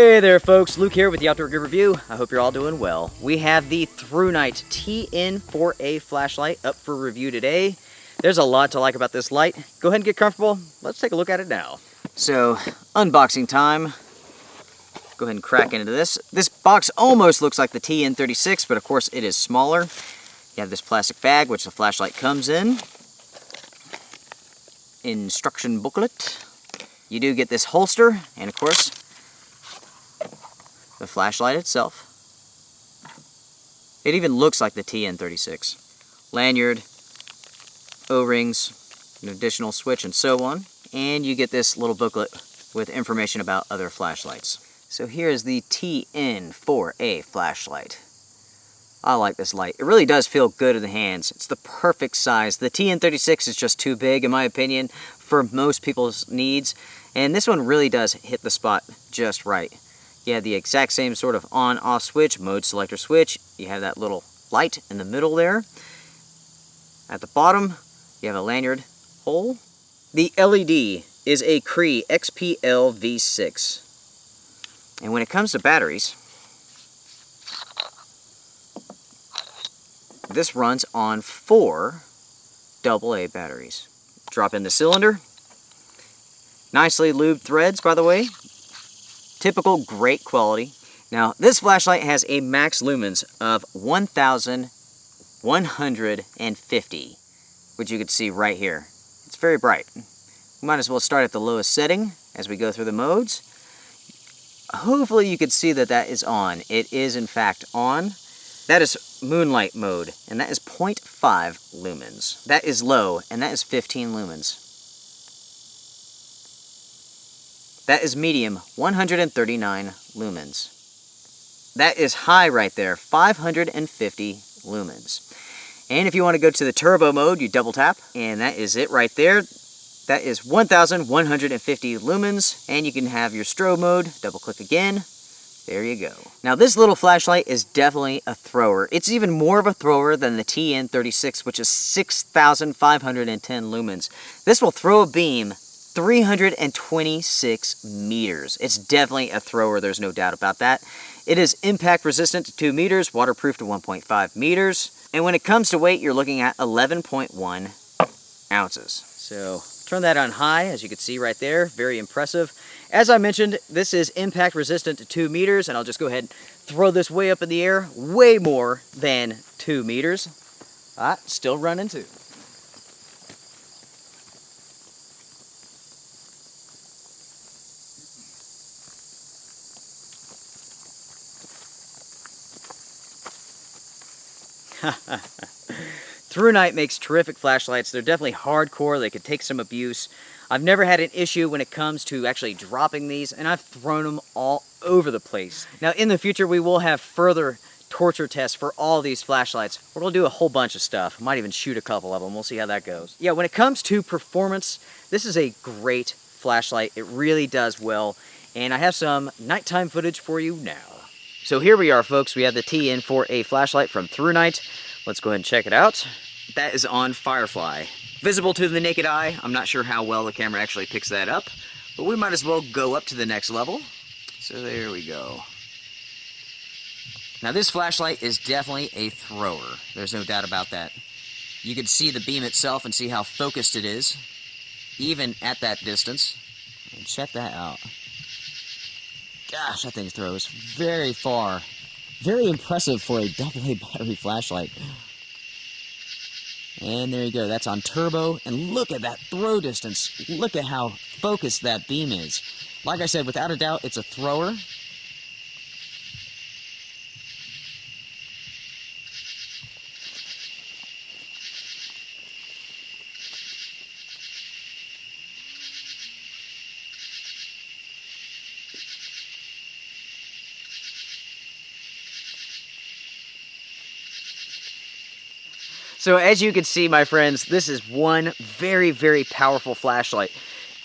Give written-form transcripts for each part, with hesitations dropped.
Hey there folks, Luke here with the Outdoor Gear Review. I hope you're all doing well. We have the ThruNite TN4A Flashlight up for review today. There's a lot to like about this light. Go ahead and get comfortable. Let's take a look at it now. So, unboxing time. Go ahead and crack into this. This box almost looks like the TN36, but of course it is smaller. You have this plastic bag, which the flashlight comes in. Instruction booklet. You do get this holster, and of course, the flashlight itself. It even looks like the TN36. Lanyard, O-rings, an additional switch, and so on. And you get this little booklet with information about other flashlights. So here's the TN4A flashlight. I like this light. It really does feel good in the hands. It's the perfect size. The TN36 is just too big, in my opinion, for most people's needs. And this one really does hit the spot just right. You have the exact same sort of on-off switch, mode selector switch. You have that little light in the middle there. At the bottom, you have a lanyard hole. The LED is a Cree XPL V6. And when it comes to batteries, this runs on 4 AA batteries. Drop in the cylinder. Nicely lubed threads, by the way. Typical great quality. Now, this flashlight has a max lumens of 1,150, which you can see right here. It's very bright. We might as well start at the lowest setting as we go through the modes. Hopefully you can see that that is on. It is in fact on. That is moonlight mode, and that is 0.5 lumens. That is low, and that is 15 lumens. That is medium, 139 lumens. That is high right there, 550 lumens. And if you want to go to the turbo mode, you double tap, and that is it right there. That is 1,150 lumens, and you can have your strobe mode, double click again. There you go. Now this little flashlight is definitely a thrower. It's even more of a thrower than the TN36, which is 6,510 lumens. This will throw a beam 326 meters. It's definitely a thrower, there's no doubt about that. It is impact resistant to 2 meters, waterproof to 1.5 meters. And when it comes to weight, you're looking at 11.1 ounces. So turn that on high, as you can see right there, very impressive. As I mentioned, this is impact resistant to 2 meters, and I'll just go ahead and throw this way up in the air, way more than 2 meters. Still running too. ThruNite makes terrific flashlights. They're definitely hardcore. They could take some abuse. I've never had an issue when it comes to actually dropping these, and I've thrown them all over the place. Now, in the future, we will have further torture tests for all these flashlights. We're going to do a whole bunch of stuff. Might even shoot a couple of them. We'll see how that goes. Yeah, when it comes to performance, this is a great flashlight. It really does well, and I have some nighttime footage for you now. So here we are, folks. We have the TN4A flashlight from ThruNite. Let's go ahead and check it out. That is on Firefly. Visible to the naked eye. I'm not sure how well the camera actually picks that up, but we might as well go up to the next level. So there we go. Now this flashlight is definitely a thrower. There's no doubt about that. You can see the beam itself and see how focused it is, even at that distance. And check that out. Gosh, that thing throws very far. Very impressive for a AA battery flashlight. And there you go, that's on turbo. And look at that throw distance. Look at how focused that beam is. Like I said, without a doubt, it's a thrower. So as you can see, my friends, this is one very, very powerful flashlight,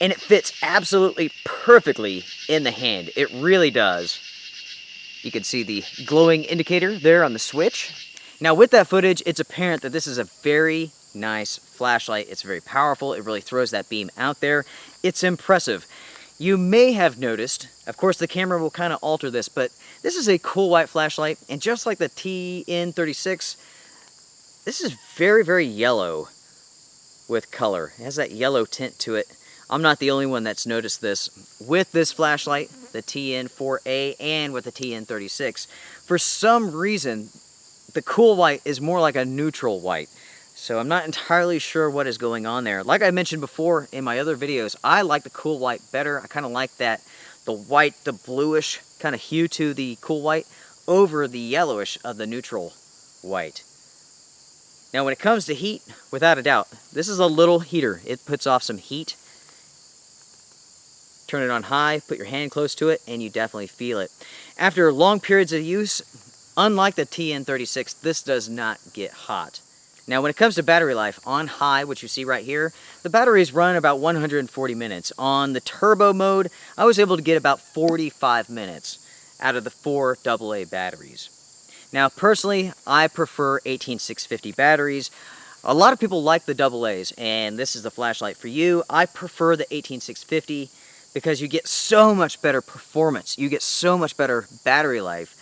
and it fits absolutely perfectly in the hand. It really does. You can see the glowing indicator there on the switch. Now with that footage, it's apparent that this is a very nice flashlight. It's very powerful. It really throws that beam out there. It's impressive. You may have noticed, of course the camera will kind of alter this, but this is a cool white flashlight, and just like the TN36, this is very, very yellow with color. It has that yellow tint to it. I'm not the only one that's noticed this with this flashlight, the TN4A, and with the TN36. For some reason, the cool white is more like a neutral white. So I'm not entirely sure what is going on there. Like I mentioned before in my other videos, I like the cool white better. I kind of like that, the white, the bluish kind of hue to the cool white over the yellowish of the neutral white. Now when it comes to heat, without a doubt, this is a little heater. It puts off some heat. Turn it on high, put your hand close to it, and you definitely feel it. After long periods of use, unlike the TN36, this does not get hot. Now when it comes to battery life, on high, which you see right here, the batteries run about 140 minutes. On the turbo mode, I was able to get about 45 minutes out of the 4 AA batteries. Now personally, I prefer 18650 batteries. A lot of people like the AA's, and this is the flashlight for you. I prefer the 18650 because you get so much better performance. You get so much better battery life.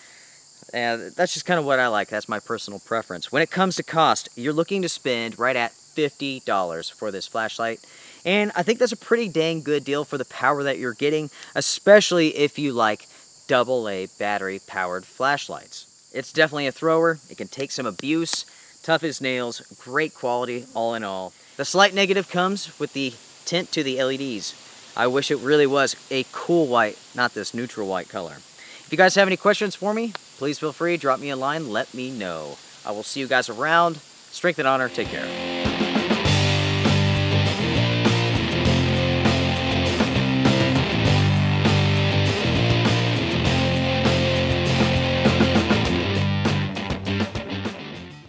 That's just kind of what I like. That's my personal preference. When it comes to cost, you're looking to spend right at $50 for this flashlight. And I think that's a pretty dang good deal for the power that you're getting, especially if you like AA battery powered flashlights. It's definitely a thrower. It can take some abuse, tough as nails, great quality all in all. The slight negative comes with the tint to the LEDs. I wish it really was a cool white, not this neutral white color. If you guys have any questions for me, please feel free, drop me a line, let me know. I will see you guys around. Strength and honor, take care.